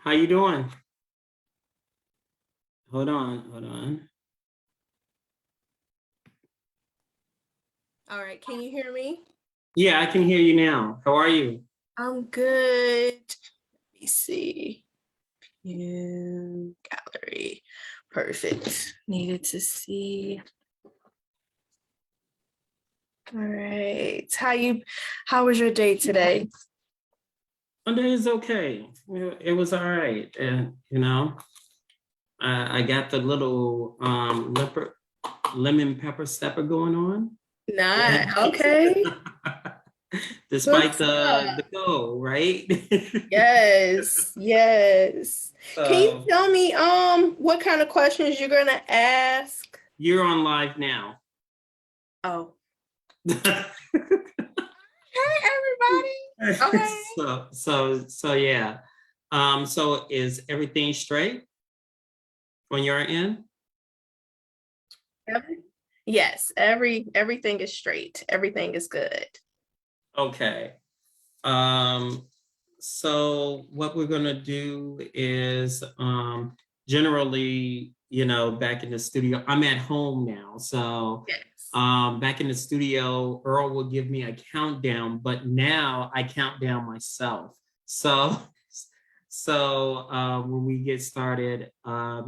How you doing? Hold on. All right, can you hear me? Yeah, I can hear you now. How are you? I'm good. Let me see. Gallery. Perfect. Needed to see. All right. How was your day today? Monday is okay. It was all right. And I got the little lemon pepper stepper going on. Not okay. Despite the cold, right? Yes. Can you So tell me what kind of questions you're gonna ask? you're on live now. Oh. Hey everybody. Okay. So yeah. So is everything straight on your end? Yes, everything is straight. Everything is good. Okay. So what we're gonna do is generally, back in the studio, I'm at home now. So Yes. back in the studio, Earl will give me a countdown, but now I count down myself. So when we get started,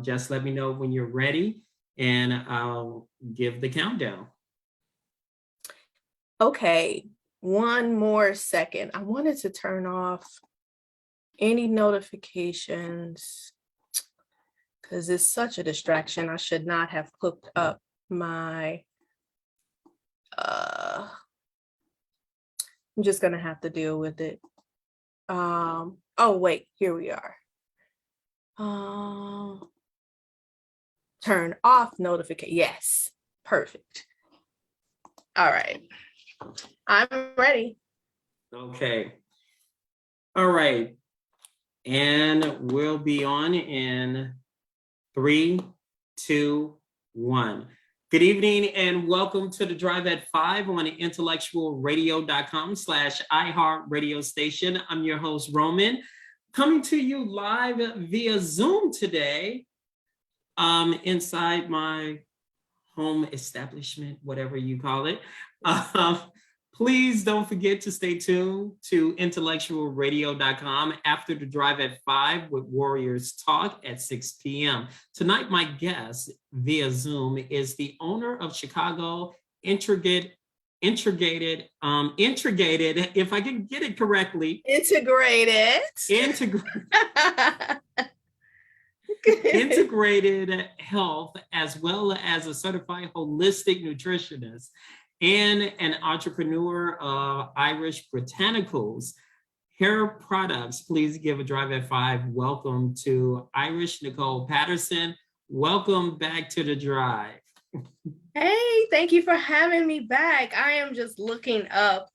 just let me know when you're ready and I'll give the countdown. Okay, one more second. I wanted to turn off any notifications because it's such a distraction. I should not have hooked up my I'm just gonna have to deal with it. Oh wait, here we are. Turn off notification. Yes, perfect. All right, I'm ready. Okay. All right. And we'll be on in 3, 2, 1. Good evening and welcome to the Drive at 5 on IntellectualRadio.com/iHeart radio station. I'm your host, Roman, coming to you live via Zoom today inside my home establishment, whatever you call it. Please don't forget to stay tuned to IntellectualRadio.com after the Drive at 5 with Warriors Talk at 6 p.m. Tonight, my guest via Zoom is the owner of Chicago Integrated, if I can get it correctly. Integrated Health, as well as a certified holistic nutritionist and an entrepreneur of Irish Botanicals hair products. Please give a Drive at 5 welcome to Irish Nicole Patterson. Welcome back to the Drive. Hey, thank you for having me back. I am just looking up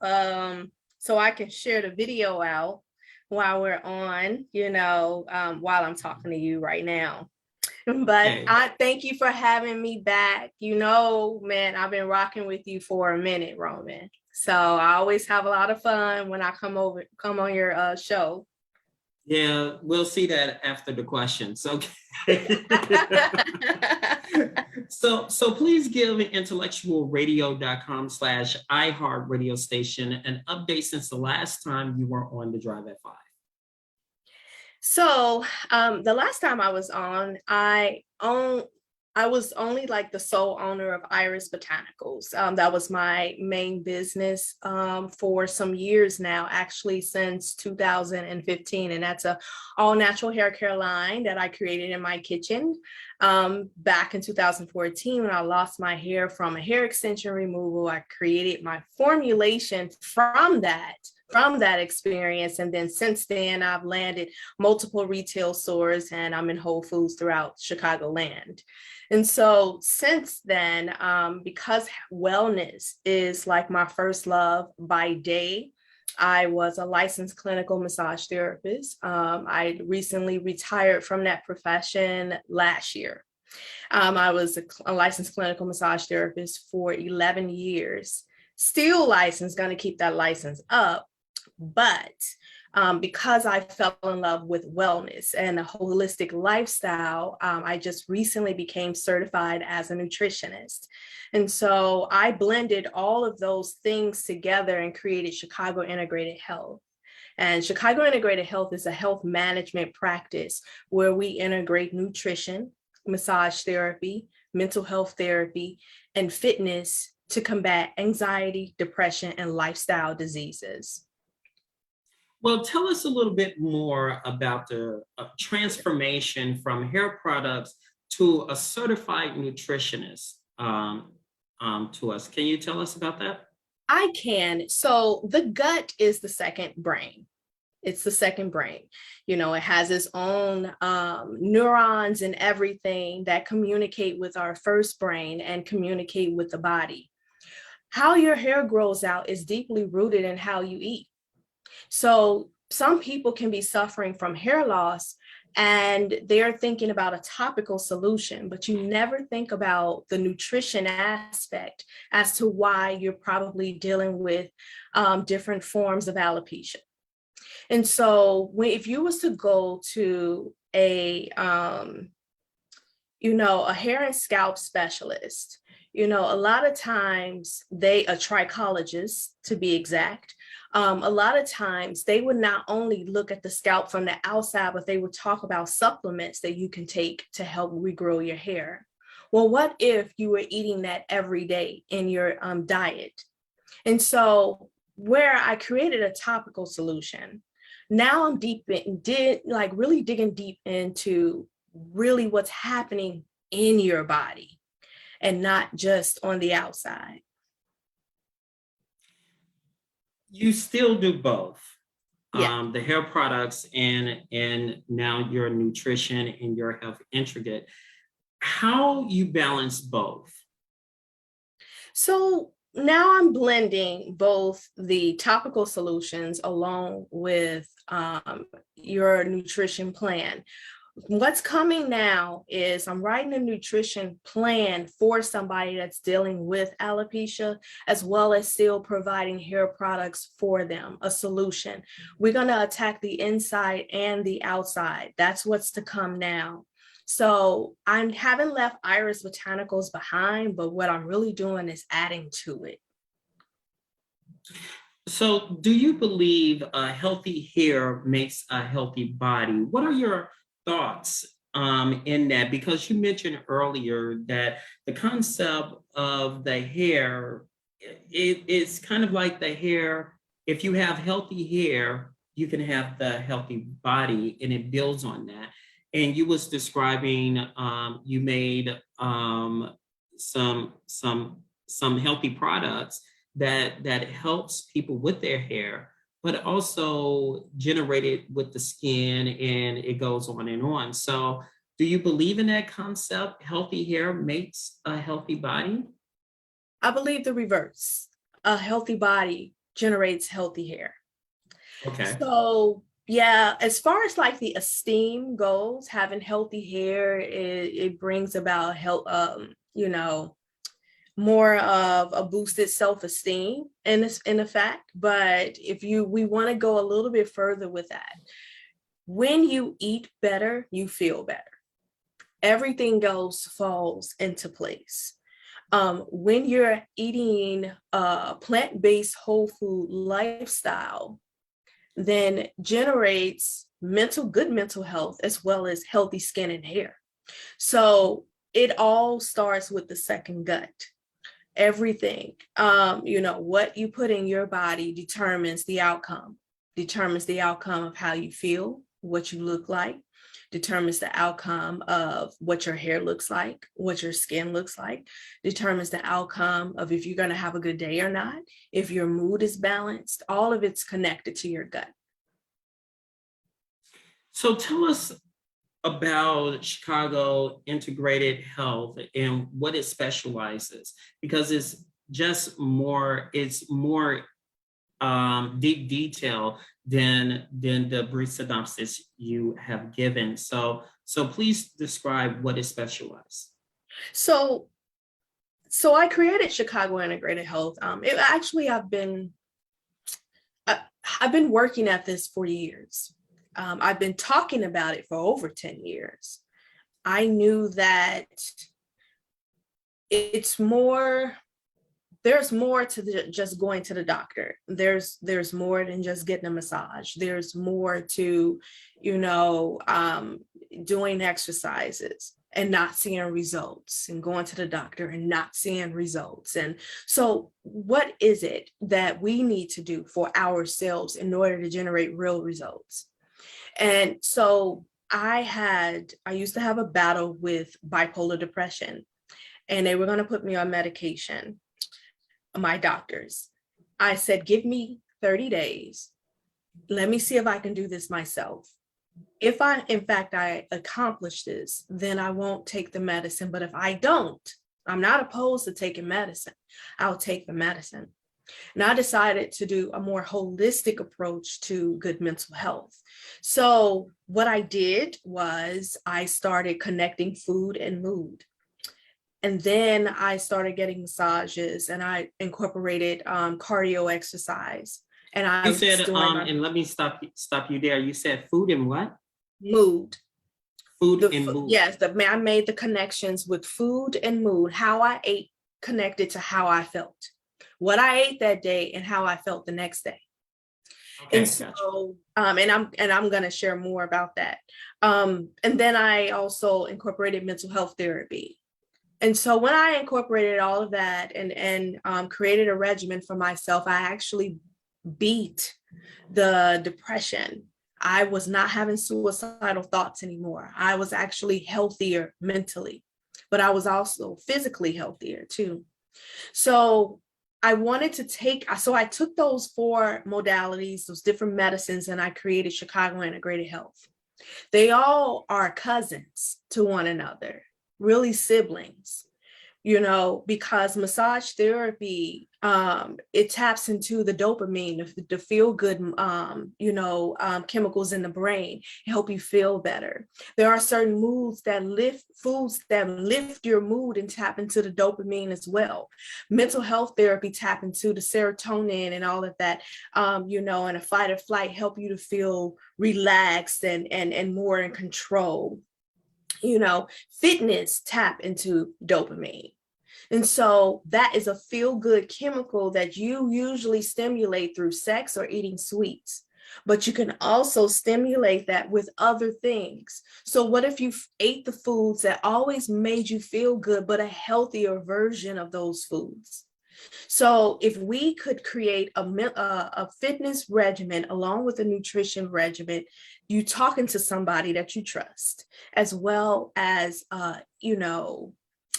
so I can share the video out while we're on, while I'm talking to you right now. But okay. I thank you for having me back. Man, I've been rocking with you for a minute, Roman. So I always have a lot of fun when I come on your show. Yeah, we'll see that after the questions. Okay. So please give IntellectualRadio.com/iHeart radio station an update since the last time you were on the Drive at 5. So the last time I was on, I was only like the sole owner of Irish Botanicals. That was my main business for some years now, actually since 2015. And that's a all natural hair care line that I created in my kitchen back in 2014 when I lost my hair from a hair extension removal. I created my formulation from that experience. And then since then, I've landed multiple retail stores and I'm in Whole Foods throughout Chicagoland. And so since then, because wellness is like my first love by day, I was a licensed clinical massage therapist. I recently retired from that profession last year. I was a licensed clinical massage therapist for 11 years, still licensed, going to keep that license up. But Because I fell in love with wellness and a holistic lifestyle, I just recently became certified as a nutritionist. And so I blended all of those things together and created Chicago Integrated Health. And Chicago Integrated Health is a health management practice where we integrate nutrition, massage therapy, mental health therapy, and fitness to combat anxiety, depression, and lifestyle diseases. Well, tell us a little bit more about the transformation from hair products to a certified nutritionist to us. Can you tell us about that? I can. So the gut is the second brain. It's the second brain. You know, it has its own neurons and everything that communicate with our first brain and communicate with the body. How your hair grows out is deeply rooted in how you eat. So some people can be suffering from hair loss and they're thinking about a topical solution, but you never think about the nutrition aspect as to why you're probably dealing with different forms of alopecia. And so if you was to go to a hair and scalp specialist, a lot of times a trichologist to be exact, a lot of times they would not only look at the scalp from the outside, but they would talk about supplements that you can take to help regrow your hair. Well, what if you were eating that every day in your diet? And so where I created a topical solution, now I'm really digging deep into really what's happening in your body and not just on the outside. You still do both. Yeah. The hair products and now your nutrition and your health intricate. How you balance both? So now I'm blending both the topical solutions along with your nutrition plan. What's coming now is I'm writing a nutrition plan for somebody that's dealing with alopecia, as well as still providing hair products for them, a solution. We're going to attack the inside and the outside. That's what's to come now. So I haven't left Iris Botanicals behind, but what I'm really doing is adding to it. So do you believe a healthy hair makes a healthy body? What are your thoughts in that? Because you mentioned earlier that the concept of the hair, it's kind of like the hair. If you have healthy hair, you can have the healthy body, and it builds on that. And you was describing, you made some healthy products that helps people with their hair, but also generated with the skin, and it goes on and on. So do you believe in that concept? Healthy hair makes a healthy body? I believe the reverse. A healthy body generates healthy hair. Okay. So yeah, as far as like the esteem goes, having healthy hair, it brings about health, more of a boosted self-esteem in effect. But we want to go a little bit further with that. When you eat better, you feel better. Everything else falls into place. When you're eating a plant-based whole food lifestyle, then generates good mental health as well as healthy skin and hair. So it all starts with the second gut. Everything, what you put in your body determines the outcome of how you feel, what you look like, determines the outcome of what your hair looks like, what your skin looks like, determines the outcome of if you're going to have a good day or not, if your mood is balanced. All of it's connected to your gut. So tell us about Chicago Integrated Health and what it specializes, because it's more deep detail than the brief synopsis you have given. So please describe what it specializes. So I created Chicago Integrated Health. I've been working at this for years. I've been talking about it for over 10 years. I knew that it's more, there's more to just going to the doctor. There's more than just getting a massage. There's more to, doing exercises and not seeing results, and going to the doctor and not seeing results. And so what is it that we need to do for ourselves in order to generate real results? And so I used to have a battle with bipolar depression, and they were going to put me on medication, my doctors. I said, give me 30 days. Let me see if I can do this myself. If in fact, I accomplish this, then I won't take the medicine. But if I don't, I'm not opposed to taking medicine. I'll take the medicine. And I decided to do a more holistic approach to good mental health. So what I did was I started connecting food and mood. And then I started getting massages, and I incorporated cardio exercise. And I You said, and let me stop you there. You said food and what? Mood. Food and mood. Yes, I made the connections with food and mood. How I ate connected to how I felt, what I ate that day, and how I felt the next day. Okay, and so, gotcha. And I'm going to share more about that. And then I also incorporated mental health therapy. And so when I incorporated all of that and created a regimen for myself, I actually beat the depression. I was not having suicidal thoughts anymore. I was actually healthier mentally, but I was also physically healthier too. So I took those 4 modalities, those different medicines, and I created Chicago Integrated Health. They all are cousins to one another, really siblings, because massage therapy, it taps into the dopamine, the feel good, chemicals in the brain, help you feel better. There are certain foods that lift your mood and tap into the dopamine as well. Mental health therapy tap into the serotonin and all of that, and a fight or flight, help you to feel relaxed and more in control. Fitness tap into dopamine. And so that is a feel-good chemical that you usually stimulate through sex or eating sweets, but you can also stimulate that with other things. So what if you ate the foods that always made you feel good, but a healthier version of those foods? So if we could create a fitness regimen along with a nutrition regimen, you talking to somebody that you trust, as well as,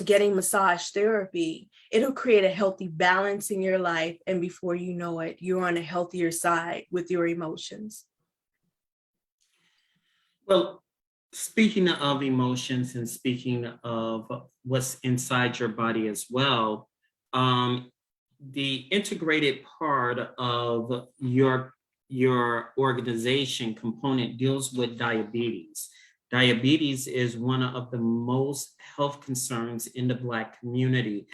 getting massage therapy, it'll create a healthy balance in your life. And before you know it, you're on a healthier side with your emotions. Well, speaking of emotions and speaking of what's inside your body as well, the integrated part of your organization component deals with diabetes. Diabetes is one of the most health concerns in the Black community.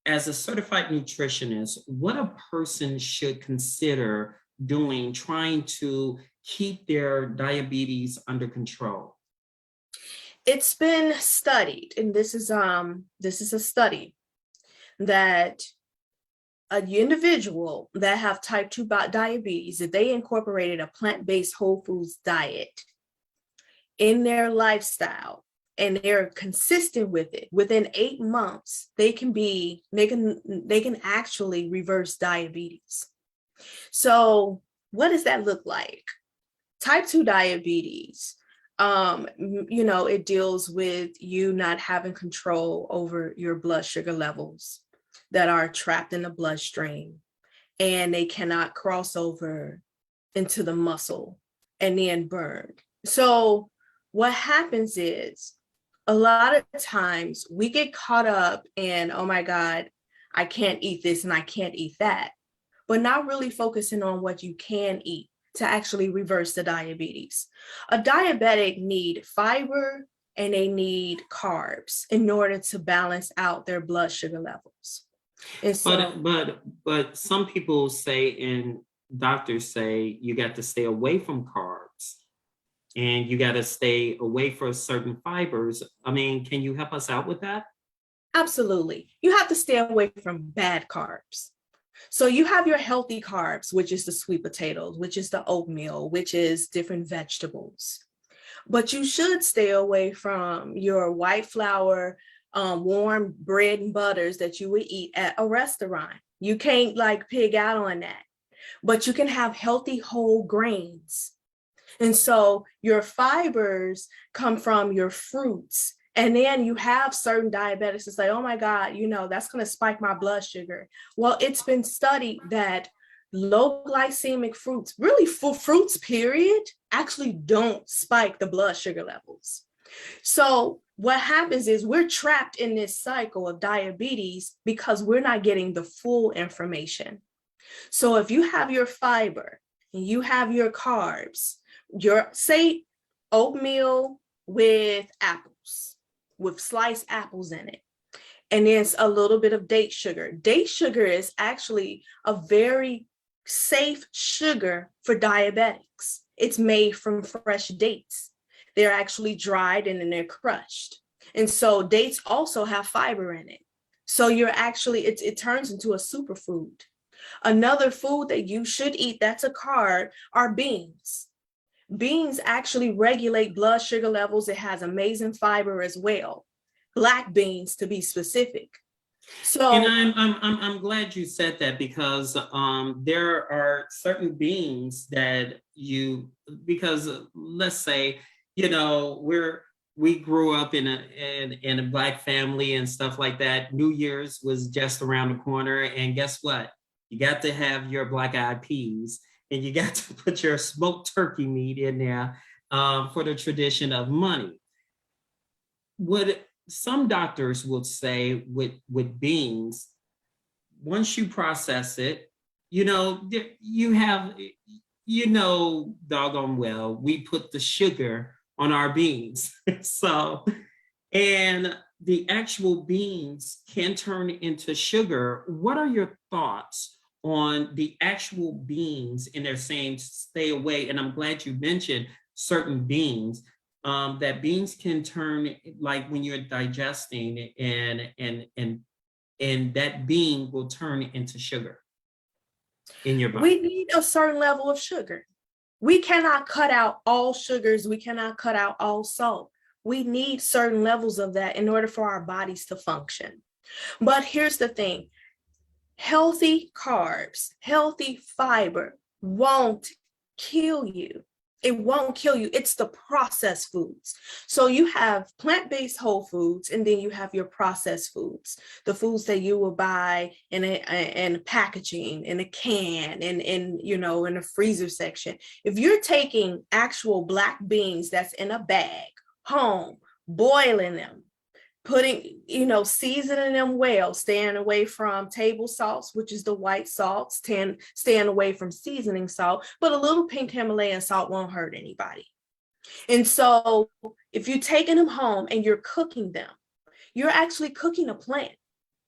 As a certified nutritionist, what a person should consider doing trying to keep their diabetes under control? It's been studied, and this is a study that an individual that have type 2 diabetes, if they incorporated a plant-based whole foods diet in their lifestyle and they're consistent with it, within 8 months, they can actually reverse diabetes. So what does that look like? Type 2 diabetes, it deals with you not having control over your blood sugar levels that are trapped in the bloodstream, and they cannot cross over into the muscle and then burn. So what happens is a lot of times we get caught up in, oh my God, I can't eat this and I can't eat that, but not really focusing on what you can eat to actually reverse the diabetes. A diabetic need fiber and they need carbs in order to balance out their blood sugar levels. And so, but some people say, and doctors say you got to stay away from carbs and you got to stay away from certain fibers. I mean, can you help us out with that? Absolutely. You have to stay away from bad carbs. So you have your healthy carbs, which is the sweet potatoes, which is the oatmeal, which is different vegetables. But you should stay away from your white flour, warm bread and butters that you would eat at a restaurant. You can't like pig out on that, but you can have healthy whole grains. And so your fibers come from your fruits. And then you have certain diabetics that say, oh my God, that's going to spike my blood sugar. Well, it's been studied that low glycemic fruits, really full fruits, period, actually don't spike the blood sugar levels. So what happens is we're trapped in this cycle of diabetes because we're not getting the full information. So if you have your fiber and you have your carbs, say oatmeal with apples, with sliced apples in it, and there's a little bit of date sugar. Date sugar is actually a very safe sugar for diabetics. It's made from fresh dates. They're actually dried and then they're crushed. And so dates also have fiber in it. So it turns into a superfood. Another food that you should eat that's a carb are beans. Beans actually regulate blood sugar levels. It has amazing fiber as well. Black beans, to be specific. So, and I'm glad you said that because there are certain beans that because let's say we grew up in a Black family and stuff like that. New Year's was just around the corner, and guess what? You got to have your black-eyed peas. And you got to put your smoked turkey meat in there for the tradition of money. What some doctors will say with beans, once you process it, you have, doggone well, we put the sugar on our beans. So, and the actual beans can turn into sugar. What are your thoughts on the actual beans? And they're saying stay away. And I'm glad you mentioned certain beans, that beans can turn, like when you're digesting and that bean will turn into sugar in your body. We need a certain level of sugar. We cannot cut out all sugars. We cannot cut out all salt. We need certain levels of that in order for our bodies to function. But here's the thing. Healthy carbs, healthy fiber won't kill you. It won't kill you. It's the processed foods. So you have plant-based whole foods, and then you have your processed foods, the foods that you will buy in packaging, in a can, in a freezer section. If you're taking actual black beans that's in a bag, home, boiling them, seasoning them well, staying away from table salts, which is the white salts, staying away from seasoning salt, but a little pink Himalayan salt won't hurt anybody. And so if you're taking them home and you're cooking them, you're actually cooking a plant.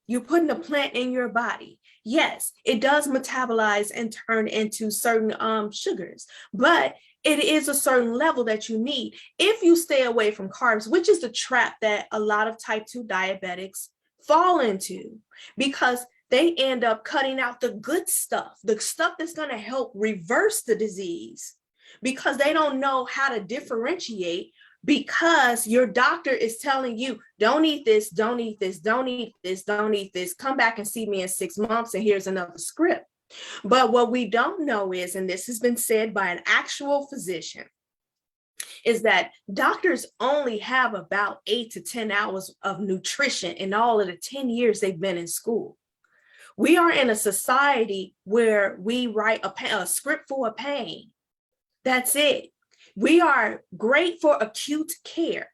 You're putting a plant in your body. Yes, it does metabolize and turn into certain sugars, but it is a certain level that you need if you stay away from carbs, which is the trap that a lot of type 2 diabetics fall into, because they end up cutting out the good stuff, the stuff that's going to help reverse the disease, because they don't know how to differentiate, because your doctor is telling you, don't eat this, don't eat this, don't eat this, don't eat this. Come back and see me in 6 months and here's another script. But what we don't know is, and this has been said by an actual physician, is that doctors only have about 8 to 10 hours of nutrition in all of the 10 years they've been in school. We are in a society where we write a script for a pain. That's it. We are great for acute care,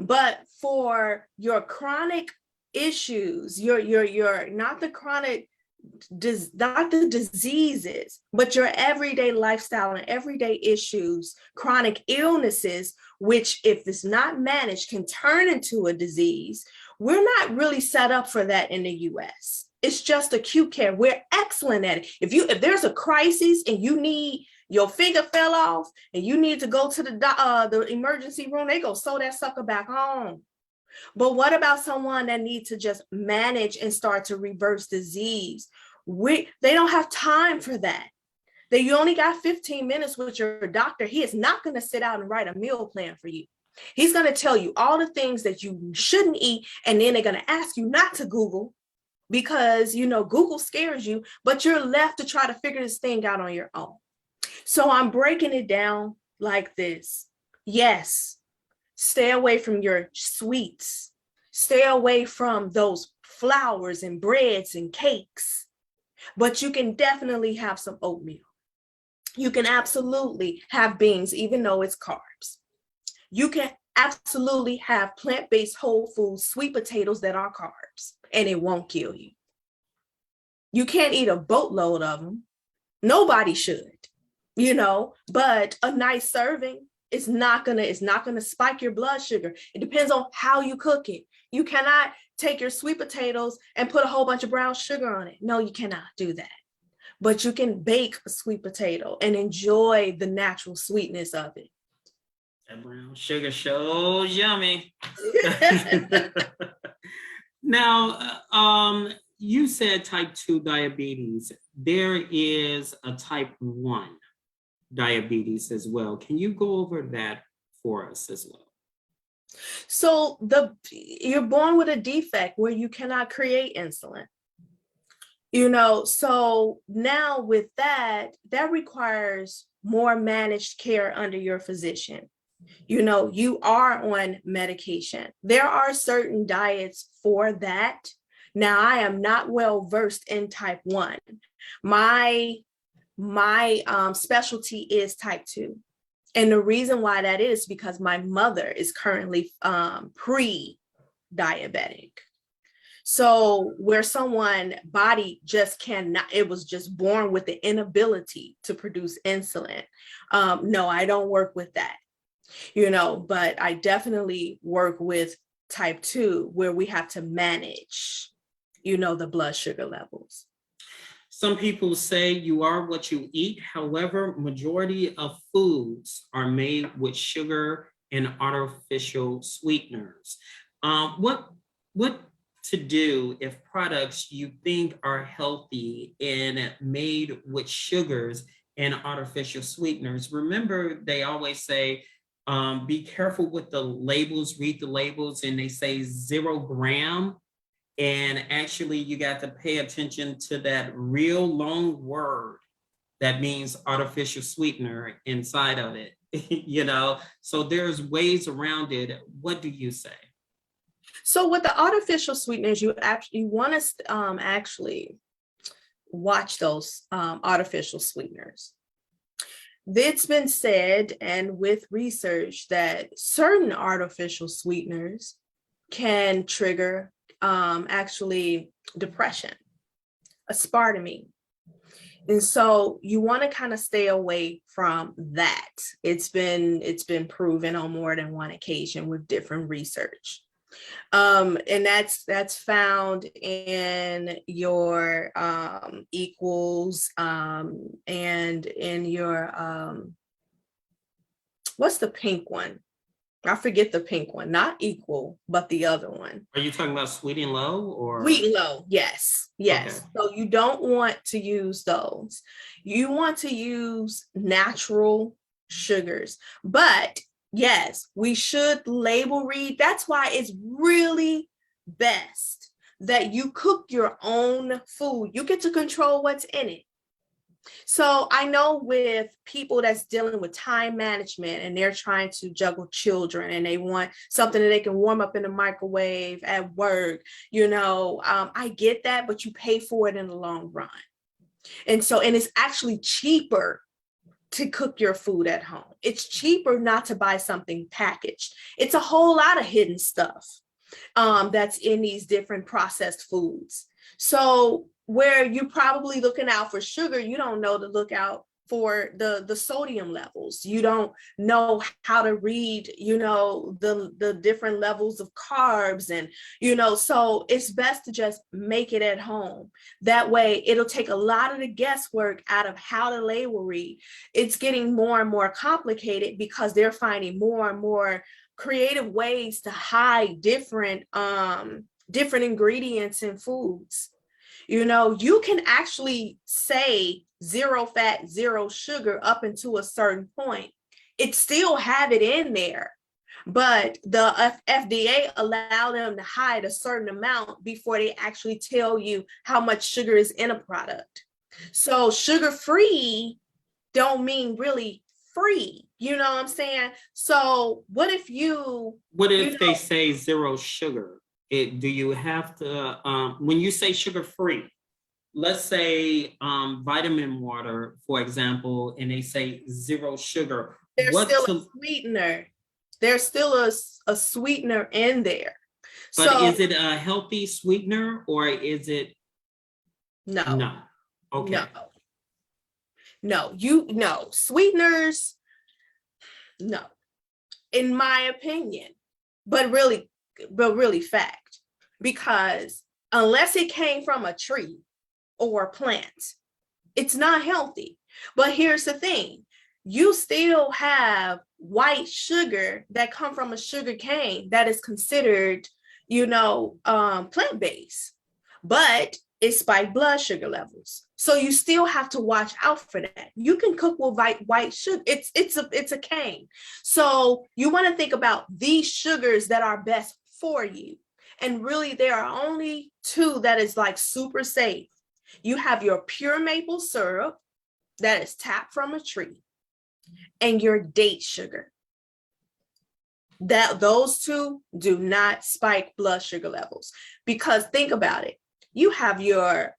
but for your chronic issues, your not the chronic, not the diseases, but your everyday lifestyle and everyday issues, chronic illnesses, which if it's not managed can turn into a disease. We're not really set up for that in the US. It's just acute care. We're excellent at it. If there's a crisis and you need, your finger fell off and you need to go to the emergency room, they go sew that sucker back on. But what about someone that needs to just manage and start to reverse disease? They don't have time for that. You only got 15 minutes with your doctor. He is not going to sit out and write a meal plan for you. He's going to tell you all the things that you shouldn't eat. And then they're going to ask you not to Google because, Google scares you, but you're left to try to figure this thing out on your own. So I'm breaking it down like this. Yes, stay away from your sweets. Stay away from those flours and breads and cakes. But you can definitely have some oatmeal. You can absolutely have beans, even though it's carbs. You can absolutely have plant-based whole foods, sweet potatoes that are carbs, and it won't kill you. You can't eat a boatload of them. Nobody should, but a nice serving is not gonna spike your blood sugar. It depends on how you cook it. You cannot take your sweet potatoes and put a whole bunch of brown sugar on it. No, you cannot do that. But you can bake a sweet potato and enjoy the natural sweetness of it. That brown sugar so yummy. Now, you said type 2 diabetes. There is a type 1 diabetes as well. Can you go over that for us as well? So you're born with a defect where you cannot create insulin. So now with that requires more managed care under your physician. You are on medication. There are certain diets for that. Now, I am not well versed in type 1. My specialty is type 2. And the reason why that is because my mother is currently pre-diabetic. So where someone's body just cannot, it was just born with the inability to produce insulin. No, I don't work with that, but I definitely work with type 2 where we have to manage, the blood sugar levels. Some people say you are what you eat. However, majority of foods are made with sugar and artificial sweeteners. What to do if products you think are healthy and made with sugars and artificial sweeteners? Remember, they always say, be careful with the labels, read the labels, and they say 0 gram. And actually, you got to pay attention to that real long word that means artificial sweetener inside of it, So there's ways around it. What do you say? So with the artificial sweeteners, you want to actually watch those artificial sweeteners. It's been said, and with research, that certain artificial sweeteners can trigger actually depression, aspartame. And so you want to kind of stay away from that. It's been proven on more than one occasion with different research. And that's found in your equals and in your what's the pink one? I forget the pink one, not equal, but the other one. Are you talking about Sweet and Low or? Sweet and Low, yes. Okay. So you don't want to use those. You want to use natural sugars, but yes, we should label read. That's why it's really best that you cook your own food. You get to control what's in it. So I know with people that's dealing with time management and they're trying to juggle children and they want something that they can warm up in the microwave at work, I get that, but you pay for it in the long run. And it's actually cheaper to cook your food at home. It's cheaper not to buy something packaged. It's a whole lot of hidden stuff that's in these different processed foods. So where you're probably looking out for sugar, you don't know to look out for the sodium levels. You don't know how to read, the different levels of carbs, and, so it's best to just make it at home. That way it'll take a lot of the guesswork out of how to label read. It's getting more and more complicated because they're finding more and more creative ways to hide different ingredients in foods. You can actually say 0 fat, 0 sugar up until a certain point. It still have it in there, but the FDA allow them to hide a certain amount before they actually tell you how much sugar is in a product. So sugar-free don't mean really free. You know what I'm saying? So what if they say 0 sugar? Do you have to, when you say sugar-free, let's say vitamin water, for example, and they say 0 sugar. There's still a sweetener. There's still a sweetener in there. But is it a healthy sweetener or is it? No. No. Okay. No. Sweeteners, no, in my opinion, but really fact, because unless it came from a tree or a plant, it's not healthy. But here's the thing, you still have white sugar that come from a sugar cane that is considered, plant-based, but it spikes blood sugar levels. So you still have to watch out for that. You can cook with white sugar. It's a cane. So you want to think about these sugars that are best for you. And really, there are only 2 that is like super safe. You have your pure maple syrup that is tapped from a tree, and your date sugar. Those 2 do not spike blood sugar levels, because think about it. You have your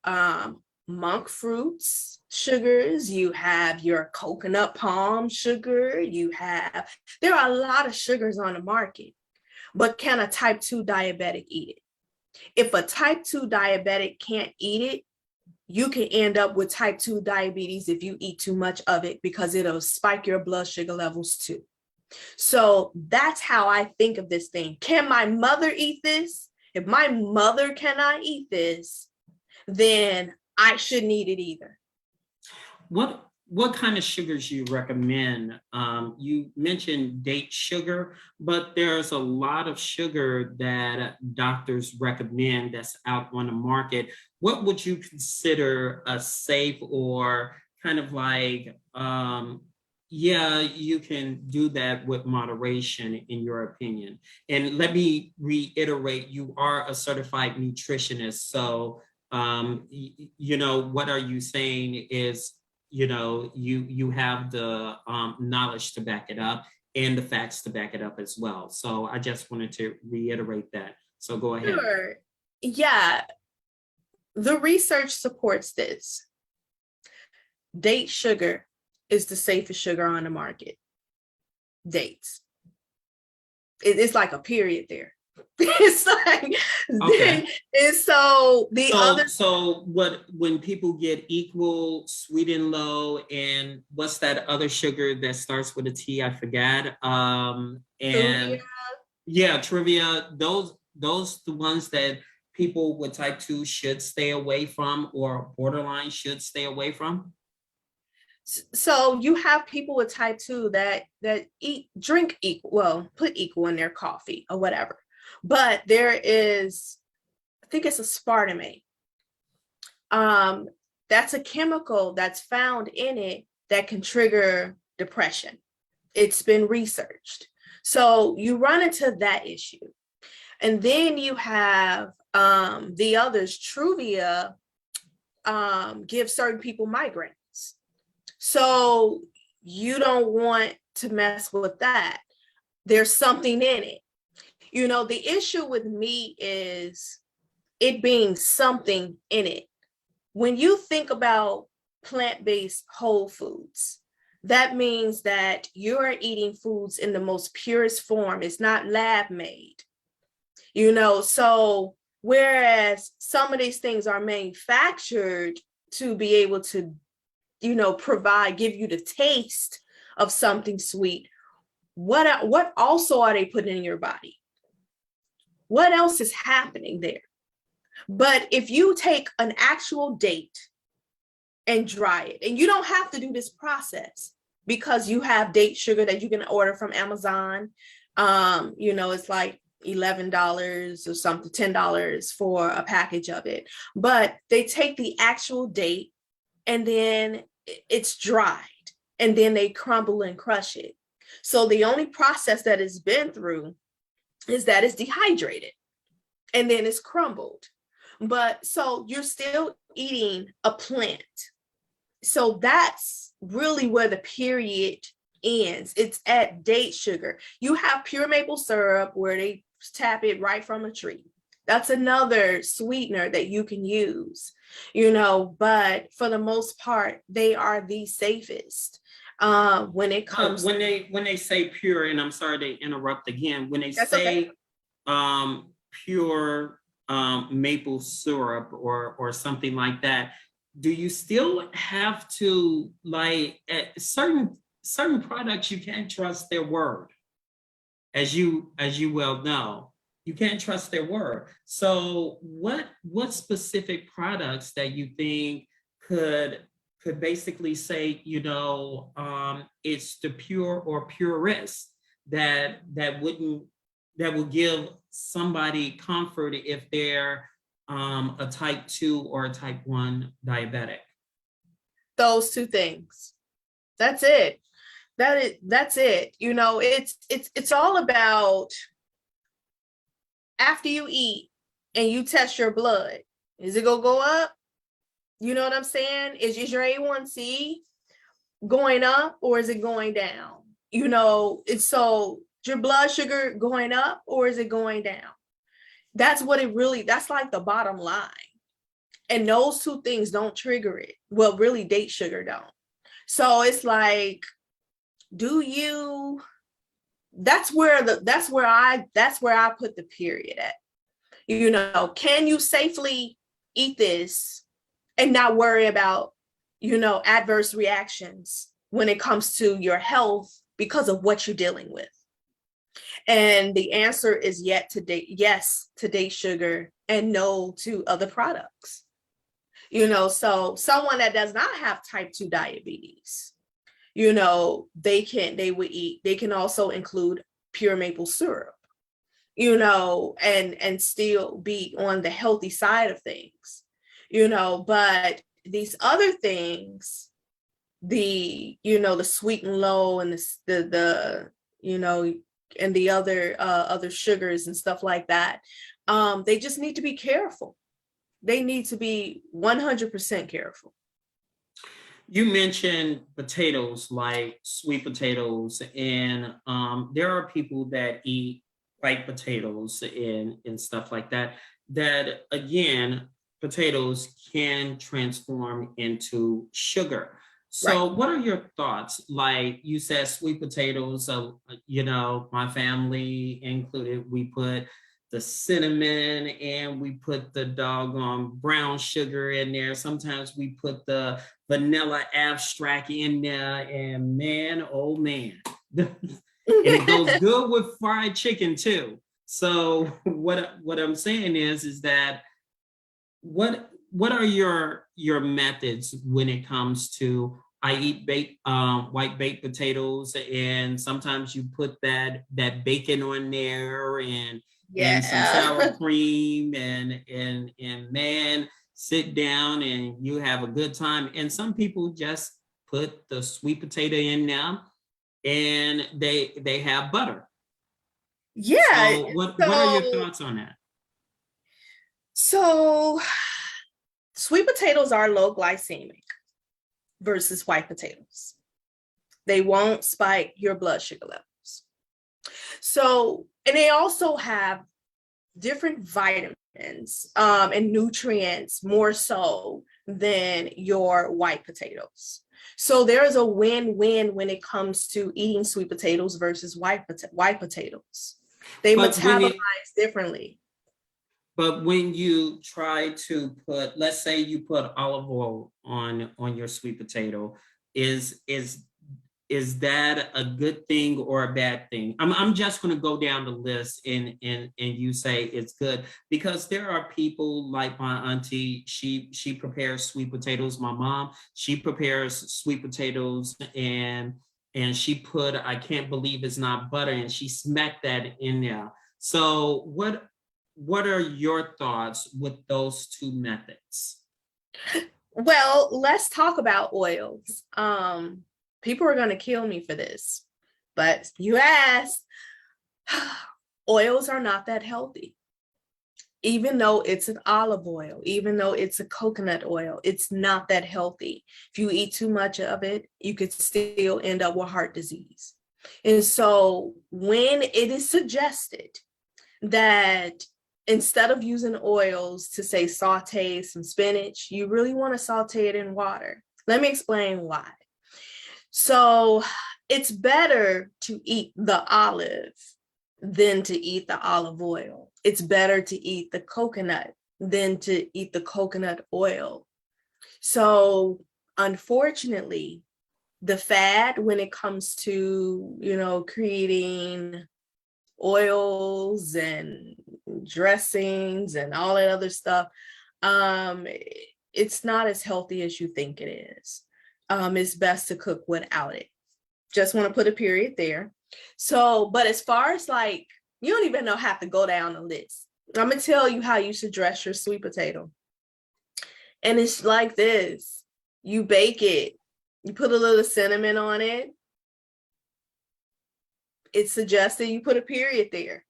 monk fruits sugars, you have your coconut palm sugar, there are a lot of sugars on the market, but can a type 2 diabetic eat it? If a type 2 diabetic can't eat it, you can end up with type 2 diabetes if you eat too much of it, because it'll spike your blood sugar levels too. So that's how I think of this thing. Can my mother eat this? If my mother cannot eat this, then I shouldn't eat it either. What kind of sugars you recommend? You mentioned date sugar, but there's a lot of sugar that doctors recommend that's out on the market. What would you consider a safe or kind of like, you can do that with moderation, in your opinion? And let me reiterate, you are a certified nutritionist. So, what are you saying is, you have the knowledge to back it up and the facts to back it up as well. So I just wanted to reiterate that. So go ahead. Sure. Yeah. The research supports this. Date sugar is the safest sugar on the market. Dates. It's like a period there. It's like, okay. And so when people get equal, sweet and low, and what's that other sugar that starts with a T? I forgot. Trivia. Yeah, trivia. Those the ones that people with type 2 should stay away from, or borderline should stay away from. So you have people with type 2 that drink equal, well, put equal in their coffee or whatever. But there is, I think it's aspartame. That's a chemical that's found in it that can trigger depression. It's been researched. So you run into that issue. And then you have the others, Truvia, give certain people migraines. So you don't want to mess with that. There's something in it. The issue with me is it being something in it. When you think about plant-based whole foods, that means that you're eating foods in the most purest form. It's not lab made, so whereas some of these things are manufactured to be able to, give you the taste of something sweet, what also are they putting in your body? What else is happening there? But if you take an actual date and dry it, and you don't have to do this process because you have date sugar that you can order from Amazon. It's like $11 or something, $10 for a package of it. But they take the actual date and then it's dried and then they crumble and crush it. So the only process that it's been through is that it's dehydrated and then it's crumbled. But so you're still eating a plant. So that's really where the period ends. It's at date sugar. You have pure maple syrup where they tap it right from a tree. That's another sweetener that you can use, but for the most part, they are the safest when it comes. When they say pure, and I'm sorry to interrupt again, when they That's say okay. Pure maple syrup or something like that, do you still have to, like, at certain products you can't trust their word, as you well know, you can't trust their word. So what specific products that you think could basically say, it's the pure or purist that will give somebody comfort if they're a type 2 or a type 1 diabetic? Those two things. That's it. That's it. It's all about, after you eat and you test your blood, is it gonna go up? You know what I'm saying? Is your A1C going up or is it going down? It's so your blood sugar going up or is it going down? That's like the bottom line. And those two things don't trigger it. Well, really, date sugar don't. So it's like, that's where I put the period at. Can you safely eat this and not worry about, adverse reactions when it comes to your health because of what you're dealing with? And the answer is yes to date sugar and no to other products. So someone that does not have type 2 diabetes, they can also include pure maple syrup, and still be on the healthy side of things, but these other things, the sweet and low and the and the other sugars and stuff like that, they just need to be careful. They need to be 100% careful. You mentioned potatoes, like sweet potatoes, and there are people that eat white potatoes and stuff like that, again, potatoes can transform into sugar. So What are your thoughts? Like you said, sweet potatoes, my family included, we put the cinnamon and we put the doggone brown sugar in there. Sometimes we put the vanilla abstract in there, and man, oh man. And it goes good with fried chicken too. So what I'm saying is that what are your methods when it comes to, I eat white baked potatoes, and sometimes you put that bacon on there and some sour cream and man, sit down and you have a good time. And some people just put the sweet potato in there and they have butter. Yeah. So what are your thoughts on that? So sweet potatoes are low glycemic versus white potatoes. They won't spike your blood sugar levels. So, and they also have different vitamins and nutrients more so than your white potatoes. So there is a win-win when it comes to eating sweet potatoes versus white potatoes. They metabolize differently. But when you try to put, let's say you put olive oil on your sweet potato, is that a good thing or a bad thing? I'm just going to go down the list and you say it's good, because there are people like my auntie. She prepares sweet potatoes. My mom, she prepares sweet potatoes, and she put, I can't believe it's not butter, and she smacked that in there. So what are your thoughts with those two methods? Well, let's talk about oils. People are going to kill me for this, but you asked. Oils are not that healthy. Even though it's an olive oil, even though it's a coconut oil, it's not that healthy. If you eat too much of it, you could still end up with heart disease. And so when it is suggested that instead of using oils to, say, saute some spinach, you really want to saute it in water. Let me explain why. So it's better to eat the olive than to eat the olive oil. It's better to eat the coconut than to eat the coconut oil. So unfortunately, the fad when it comes to, creating oils and dressings and all that other stuff, it's not as healthy as you think it is. It's best to cook without it. Just want to put a period there. So, but as far as like, you don't even have to go down the list. I'm going to tell you how you should dress your sweet potato. And it's like this. You bake it. You put a little cinnamon on it. It's suggested you put a period there.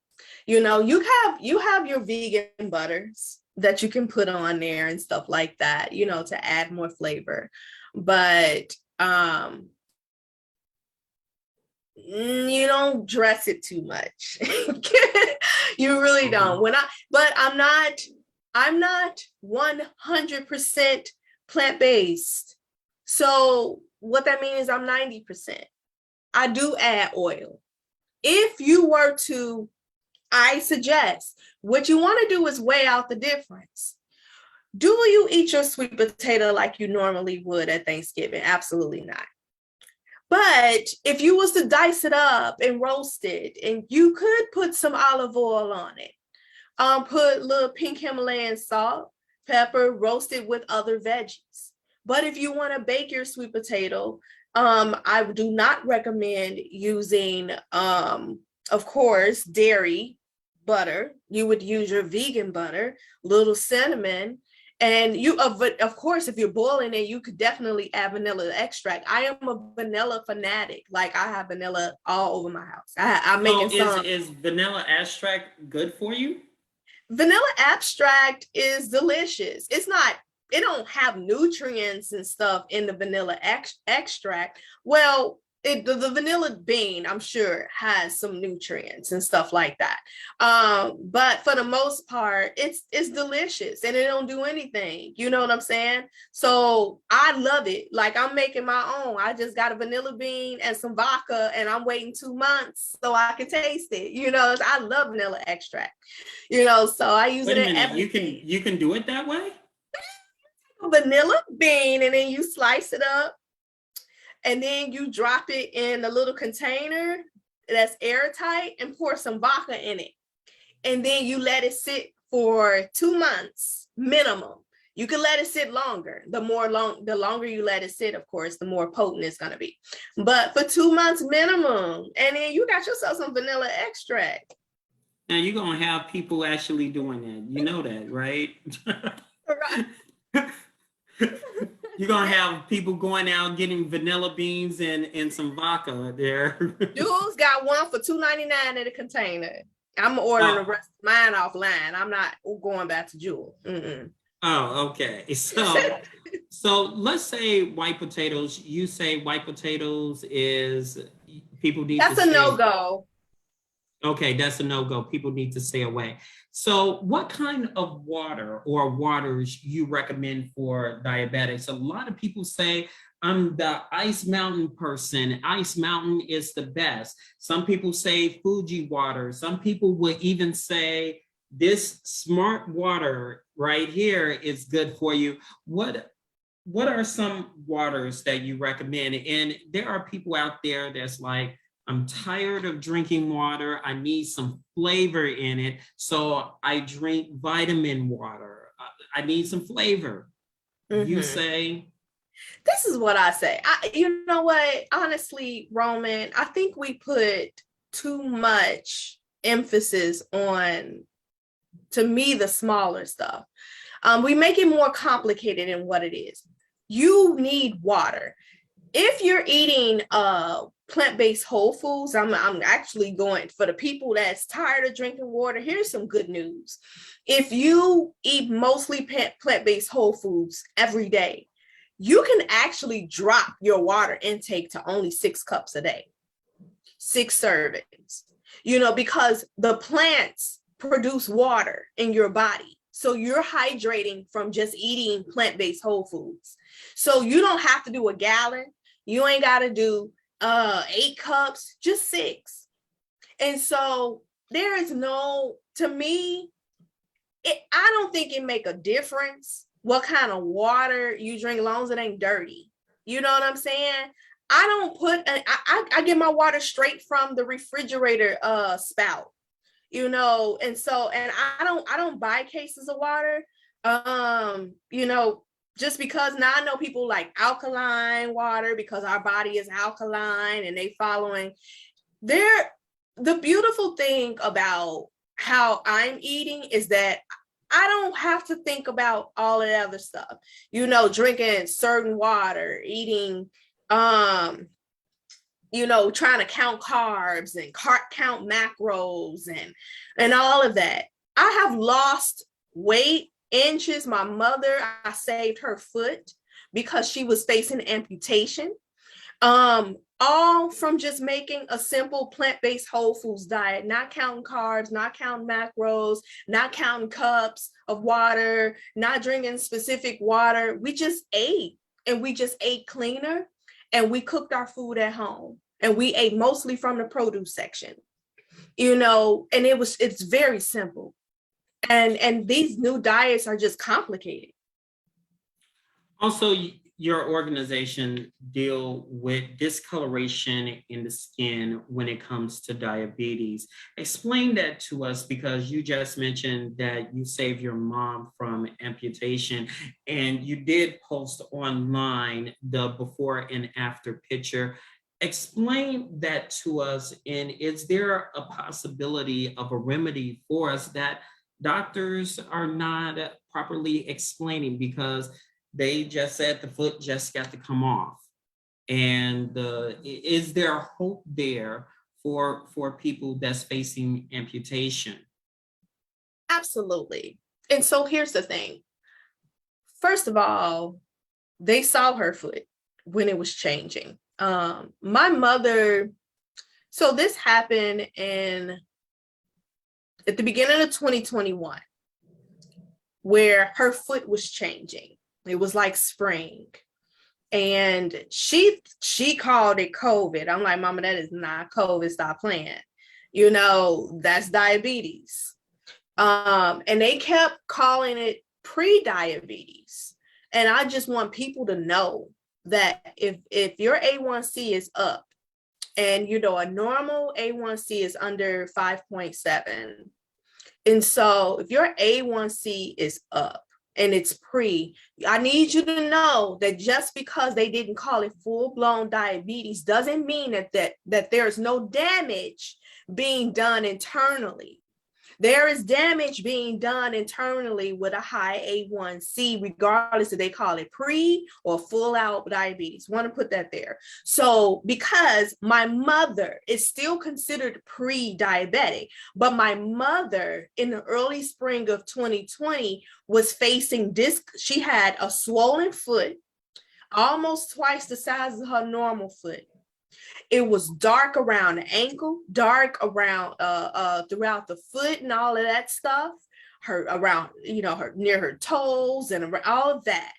You have your vegan butters that you can put on there and stuff like that, to add more flavor. But you don't dress it too much. You really don't. I'm not 100% plant-based. So what that means is I'm 90%. I do add oil. If you were to, I suggest what you want to do is weigh out the difference. Do you eat your sweet potato like you normally would at Thanksgiving? Absolutely not. But if you was to dice it up and roast it, and you could put some olive oil on it, put a little pink Himalayan salt, pepper, roast it with other veggies. But if you want to bake your sweet potato, I do not recommend using, of course, dairy butter. You would use your vegan butter, little cinnamon. And of course, if you're boiling it, you could definitely add vanilla extract. I am a vanilla fanatic. Like, I have vanilla all over my house. I'm making some. Is vanilla extract good for you? Vanilla extract is delicious. It don't have nutrients and stuff in the vanilla extract. Well, the vanilla bean, I'm sure, has some nutrients and stuff like that. But for the most part, it's delicious and it don't do anything. You know what I'm saying? So I love it. Like, I'm making my own. I just got a vanilla bean and some vodka, and I'm waiting 2 months so I can taste it. I love vanilla extract. So I use it in everything. You can do it that way? Vanilla bean, and then you slice it up. And then you drop it in a little container that's airtight and pour some vodka in it. And then you let it sit for 2 months minimum. You can let it sit longer. The longer you let it sit, of course, the more potent it's going to be. But for 2 months minimum. And then you got yourself some vanilla extract. Now you're going to have people actually doing that. You know that, right? Right. You're going to have people going out getting vanilla beans and some vodka there. Jules got one for $2.99 in a container. I'm ordering the rest of mine offline. I'm not going back to Jules. Mm-mm. Oh, okay. So let's say white potatoes. You say white potatoes is people need That's to a no-go. Okay, that's a no-go. People need to stay away. So what kind of water or waters you recommend for diabetics? A lot of people say, I'm the Ice Mountain person. Ice Mountain is the best. Some people say Fuji water. Some people would even say this smart water right here is good for you. What are some waters that you recommend? And there are people out there that's like, I'm tired of drinking water. I need some flavor in it. So I drink vitamin water. I need some flavor. You say? This is what I say. You know what? Honestly, Roman, I think we put too much emphasis on, to me, the smaller stuff. We make it more complicated than what it is. You need water. If you're eating plant-based whole foods, I'm actually going for the people that's tired of drinking water. Here's some good news. If you eat mostly plant-based whole foods every day, you can actually drop your water intake to only 6 cups a day, 6 servings, because the plants produce water in your body. So you're hydrating from just eating plant-based whole foods. So you don't have to do a gallon. You ain't got to do 8 cups, just 6. And so there is no, to me, I don't think it make a difference what kind of water you drink, as long as it ain't dirty. You know what I'm saying? I don't put, I get my water straight from the refrigerator spout, and so, and I don't buy cases of water, just because now I know people like alkaline water because our body is alkaline and they following there. The beautiful thing about how I'm eating is that I don't have to think about all of the other stuff, drinking certain water, eating, trying to count carbs and count macros and all of that. I have lost weight, inches. My mother, I saved her foot because she was facing amputation. All from just making a simple plant-based whole foods diet, not counting carbs, not counting macros, not counting cups of water, not drinking specific water. We just ate, and we just ate cleaner, and we cooked our food at home, and we ate mostly from the produce section, and it's very simple. And these new diets are just complicated. Also, your organization deal with discoloration in the skin when it comes to diabetes. Explain that to us, because you just mentioned that you saved your mom from amputation, and you did post online the before and after picture. Explain that to us, and is there a possibility of a remedy for us that doctors are not properly explaining, because they just said the foot just got to come off? And is there hope there for people that's facing amputation? Absolutely. And so here's the thing. First of all, they saw her foot when it was changing. My mother, so this happened at the beginning of 2021, where her foot was changing. It was like spring. And she called it COVID. I'm like, Mama, that is not COVID. Stop playing. That's diabetes. And they kept calling it pre-diabetes. And I just want people to know that if your A1C is up, and a normal A1C is under 5.7. And so if your A1C is up and it's pre, I need you to know that just because they didn't call it full-blown diabetes doesn't mean that there's no damage being done internally. There is damage being done internally with a high A1C, regardless if they call it pre or full out diabetes. Want to put that there. So because my mother is still considered pre-diabetic, but my mother in the early spring of 2020 was facing she had a swollen foot, almost twice the size of her normal foot. It was dark around the ankle, dark around throughout the foot and all of that stuff, her around, her near her toes and around all of that.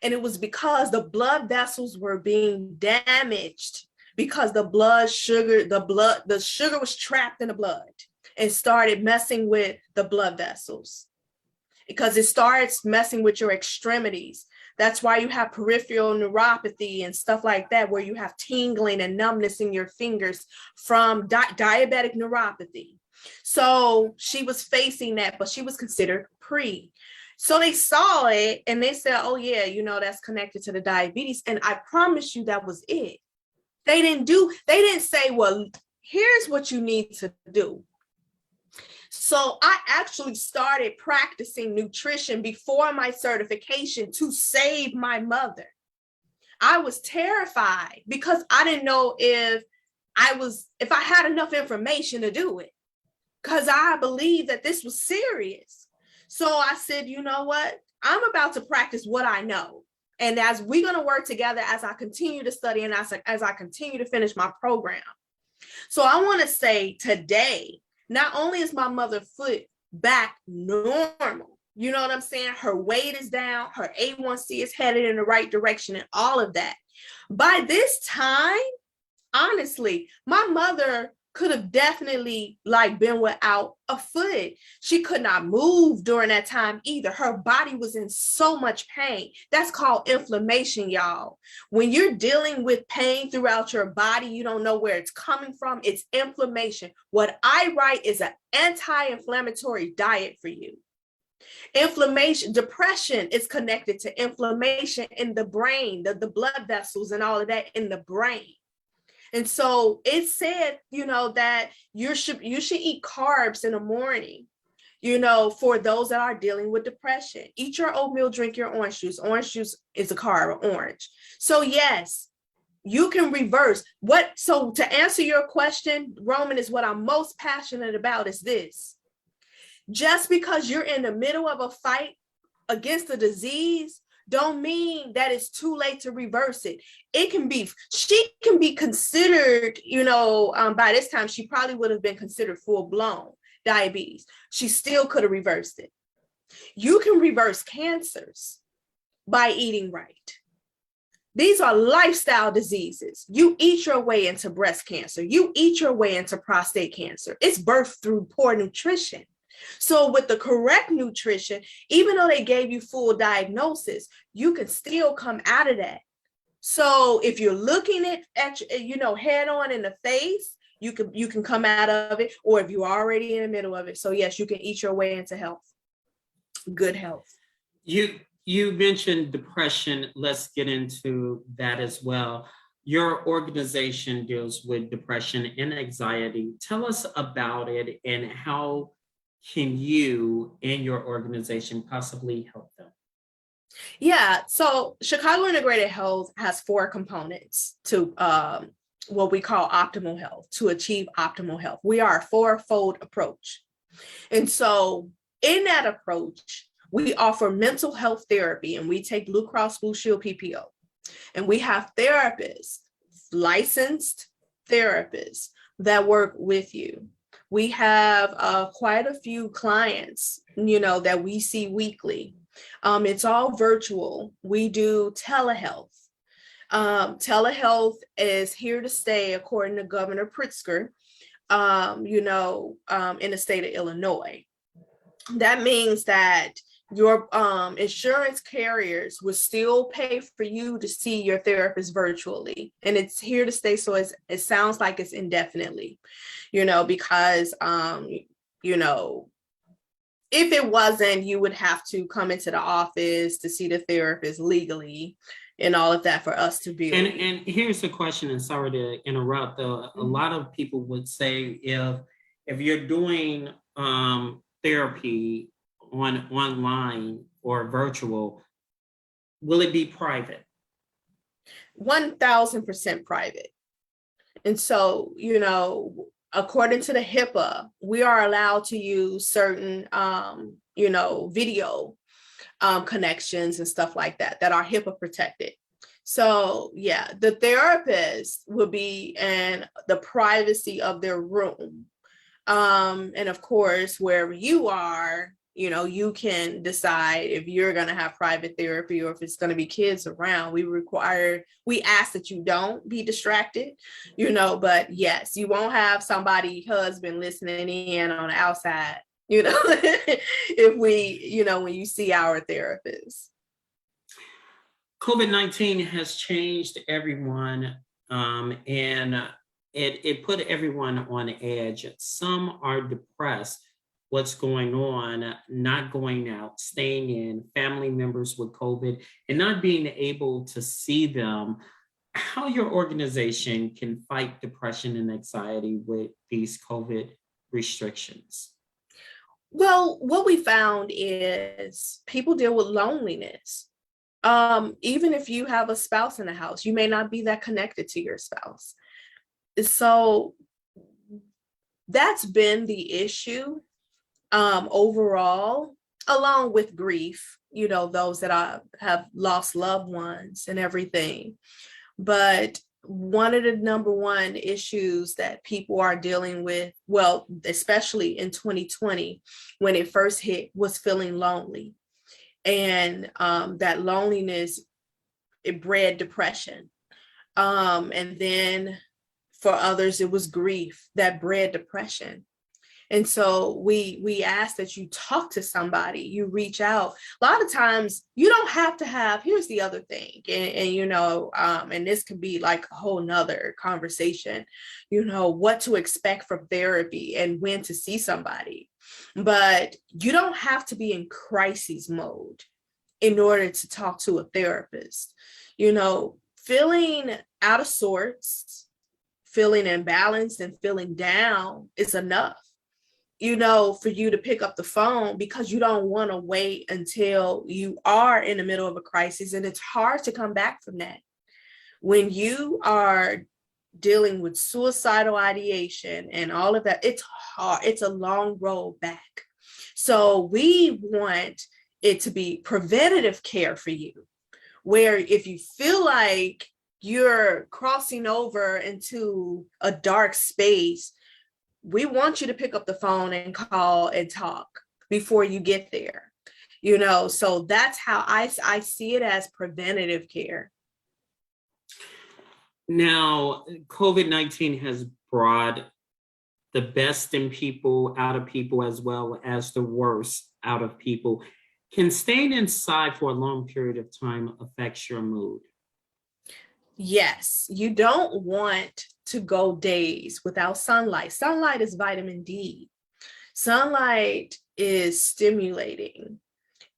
And it was because the blood vessels were being damaged because the sugar was trapped in the blood. and started messing with the blood vessels, because it starts messing with your extremities. That's why you have peripheral neuropathy and stuff like that, where you have tingling and numbness in your fingers from diabetic neuropathy. So she was facing that, but she was considered pre. So they saw it and they said, oh yeah, that's connected to the diabetes. And I promise you that was it. They didn't say, well, here's what you need to do. So I actually started practicing nutrition before my certification to save my mother. I was terrified because I didn't know if I had enough information to do it, because I believed that this was serious. So I said, you know what? I'm about to practice what I know. And as we're going to work together, as I continue to study and as I continue to finish my program. So I want to say today, not only is my mother foot back normal, you know what I'm saying? Her weight is down, her A1C is headed in the right direction and all of that. By this time, honestly, my mother could have definitely been without a foot. She could not move during that time either. Her body was in so much pain. That's called inflammation, y'all. When you're dealing with pain throughout your body, you don't know where it's coming from. It's inflammation. What I write is an anti-inflammatory diet for you. Inflammation, depression is connected to inflammation in the brain, the blood vessels and all of that in the brain. And so it said, that you should eat carbs in the morning, for those that are dealing with depression. Eat your oatmeal, drink your orange juice. Orange juice is a carb, orange. So yes, you can reverse so to answer your question, Roman, is what I'm most passionate about is this. Just because you're in the middle of a fight against the disease don't mean that it's too late to reverse it. She can be considered, by this time, she probably would have been considered full-blown diabetes. She still could have reversed it. You can reverse cancers by eating right. These are lifestyle diseases. You eat your way into breast cancer. You eat your way into prostate cancer. It's birthed through poor nutrition. So with the correct nutrition, even though they gave you full diagnosis, you can still come out of that. So if you're looking at head on in the face, you can come out of it, or if you're already in the middle of it. So yes, you can eat your way into health, good health. You mentioned depression. Let's get into that as well. Your organization deals with depression and anxiety. Tell us about it and how can you and your organization possibly help them? Yeah, so Chicago Integrated Health has 4 components to what we call optimal health, to achieve optimal health. We are a 4-fold approach. And so in that approach, we offer mental health therapy, and we take Blue Cross Blue Shield PPO. And we have therapists, licensed therapists that work with you. We have quite a few clients, that we see weekly. It's all virtual. We do telehealth. Telehealth is here to stay, according to Governor Pritzker, in the state of Illinois. That means that your insurance carriers will still pay for you to see your therapist virtually. And it's here to stay. So it sounds like it's indefinitely, because, if it wasn't, you would have to come into the office to see the therapist legally and all of that for us to be. And here's the question, and sorry to interrupt, though. A lot of people would say if you're doing therapy online or virtual, will it be private? 1,000% private. And so, according to the HIPAA, we are allowed to use certain, video connections and stuff like that are HIPAA protected. So yeah, the therapist will be in the privacy of their room. And of course, wherever you are, You can decide if you're going to have private therapy or if it's going to be kids around. We ask that you don't be distracted, but yes, you won't have somebody husband listening in on the outside, if when you see our therapist. COVID-19 has changed everyone, and it put everyone on edge. Some are depressed. What's going on, not going out, staying in, family members with COVID, and not being able to see them. How your organization can fight depression and anxiety with these COVID restrictions? Well, what we found is people deal with loneliness. Even if you have a spouse in the house, you may not be that connected to your spouse. So that's been the issue. Overall, along with grief, those that have lost loved ones and everything. But one of the number one issues that people are dealing with, well, especially in 2020, when it first hit, was feeling lonely. And that loneliness, it bred depression. And then for others, it was grief that bred depression. And so we ask that you talk to somebody, you reach out. A lot of times you don't have to have, here's the other thing, and this can be like a whole nother conversation, what to expect from therapy and when to see somebody. But you don't have to be in crisis mode in order to talk to a therapist. Feeling out of sorts, feeling imbalanced and feeling down is enough. For you to pick up the phone, because you don't want to wait until you are in the middle of a crisis. And it's hard to come back from that. When you are dealing with suicidal ideation and all of that, it's hard. It's a long road back. So we want it to be preventative care for you, where if you feel like you're crossing over into a dark space, we want you to pick up the phone and call and talk before you get there, so that's how I see it, as preventative care. Now, COVID-19 has brought the best in people out of people, as well as the worst out of people. Can staying inside for a long period of time affect your mood? Yes, you don't want to go days without sunlight. Sunlight is vitamin D. Sunlight is stimulating.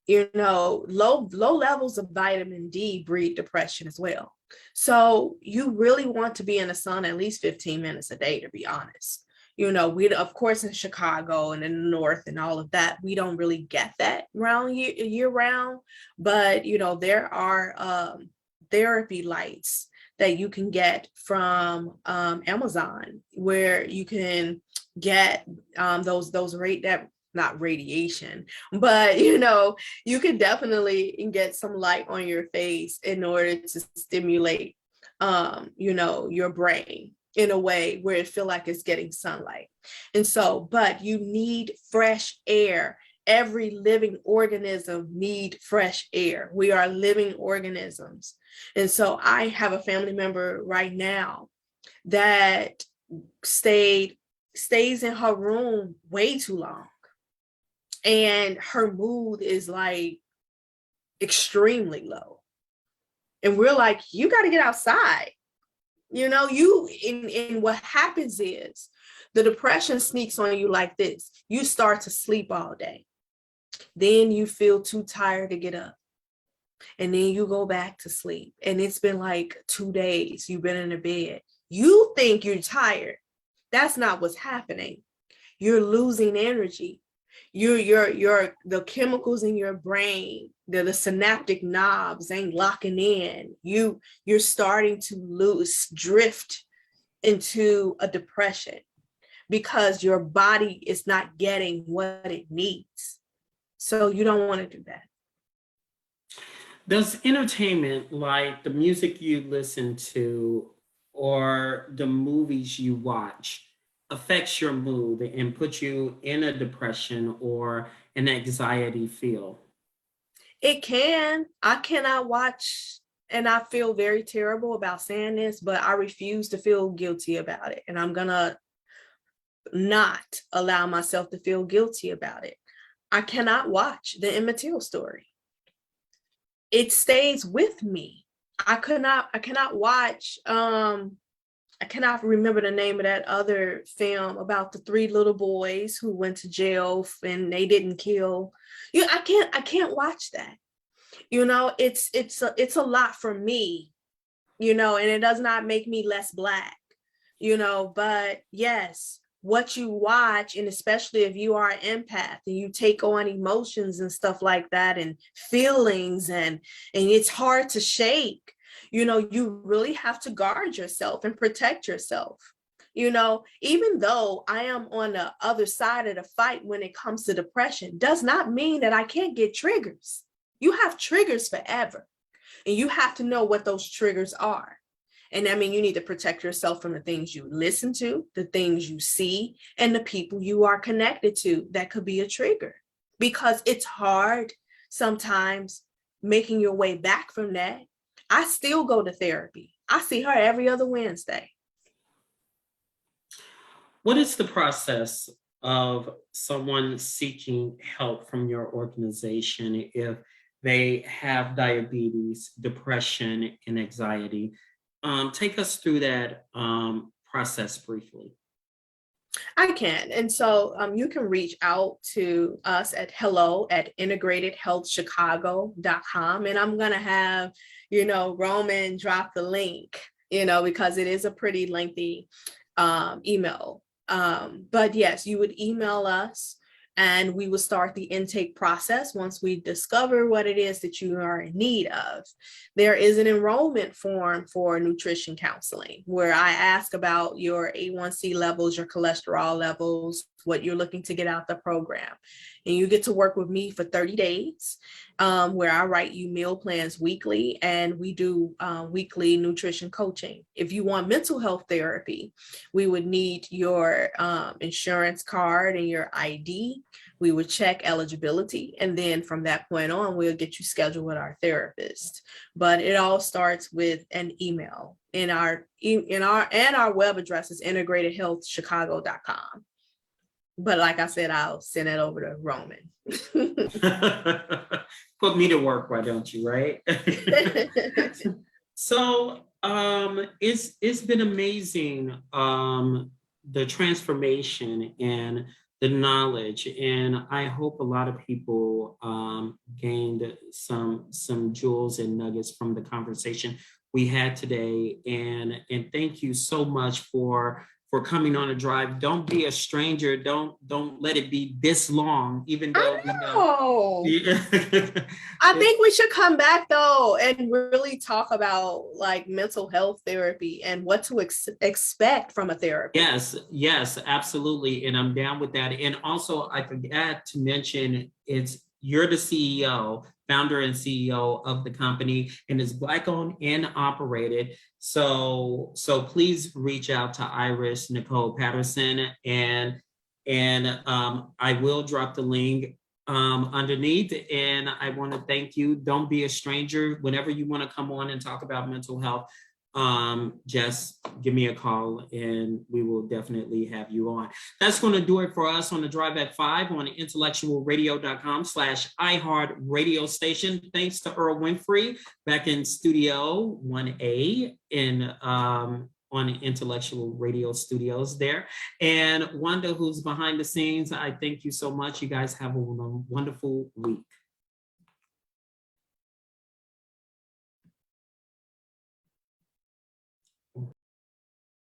Low levels of vitamin D breed depression as well. So you really want to be in the sun at least 15 minutes a day, to be honest. We, of course, in Chicago and in the North and all of that, we don't really get that year round. But, there are therapy lights that you can get from Amazon, where you can get those not radiation, but you can definitely get some light on your face in order to stimulate your brain in a way where it feel like it's getting sunlight. And so, but you need fresh air. Every living organism need fresh air. We are living organisms. And so I have a family member right now that stays in her room way too long. And her mood is like extremely low. And we're like, you got to get outside. And what happens is the depression sneaks on you like this. You start to sleep all day. Then you feel too tired to get up. And then you go back to sleep. And it's been like 2 days you've been in the bed. You think you're tired. That's not what's happening. You're losing energy. The chemicals in your brain, the synaptic knobs ain't locking in. You're starting to drift into a depression because your body is not getting what it needs. So you don't want to do that. Does entertainment, like the music you listen to or the movies you watch, affects your mood and puts you in a depression or an anxiety feel? It can. I cannot watch, and I feel very terrible about saying this, but I refuse to feel guilty about it. And I'm going to not allow myself to feel guilty about it. I cannot watch the Emmett Till story. It stays with me. I cannot watch, I cannot remember the name of that other film about the three little boys who went to jail and they didn't kill. I can't watch that. It's a lot for me, and it does not make me less Black, but yes, what you watch, and especially if you are an empath and you take on emotions and stuff like that and feelings and it's hard to shake, you really have to guard yourself and protect yourself. Even though I am on the other side of the fight when it comes to depression, does not mean that I can't get triggers. You have triggers forever, and you have to know what those triggers are. And I mean, you need to protect yourself from the things you listen to, the things you see, and the people you are connected to that could be a trigger, because it's hard sometimes making your way back from that. I still go to therapy. I see her every other Wednesday. What is the process of someone seeking help from your organization if they have diabetes, depression, and anxiety? Take us through that process briefly. I can. And so you can reach out to us at hello@integratedhealthchicago.com. And I'm going to have, Roman drop the link, because it is a pretty lengthy email. But yes, you would email us and we will start the intake process once we discover what it is that you are in need of. There is an enrollment form for nutrition counseling where I ask about your A1C levels, your cholesterol levels, what you're looking to get out the program. And you get to work with me for 30 days where I write you meal plans weekly, and we do weekly nutrition coaching. If you want mental health therapy, we would need your insurance card and your ID. We would check eligibility, and then from that point on, we'll get you scheduled with our therapist. But it all starts with an email. And our web address is integratedhealthchicago.com. But like I said, I'll send it over to Roman. Put me to work, why don't you, right? So it's been amazing, the transformation and the knowledge, and I hope a lot of people gained some jewels and nuggets from the conversation we had today. And thank you so much for coming on a drive. Don't be a stranger. Don't let it be this long, even though we know. I think we should come back though and really talk about like mental health therapy and what to expect from a therapist. Yes, absolutely. And I'm down with that. And also I forgot to mention, you're the CEO, founder and CEO of the company, and it's Black owned and operated. So please reach out to Iris Nicole Patterson, and I will drop the link underneath. And I want to thank you. Don't be a stranger. Whenever you want to come on and talk about mental health, just give me a call and we will definitely have you on. That's going to do it for us on the Drive at 5 on intellectualradio.com/iHeart radio station. Thanks to Earl Winfrey back in Studio 1A on Intellectual Radio Studios there. And Wanda, who's behind the scenes, I thank you so much. You guys have a wonderful week.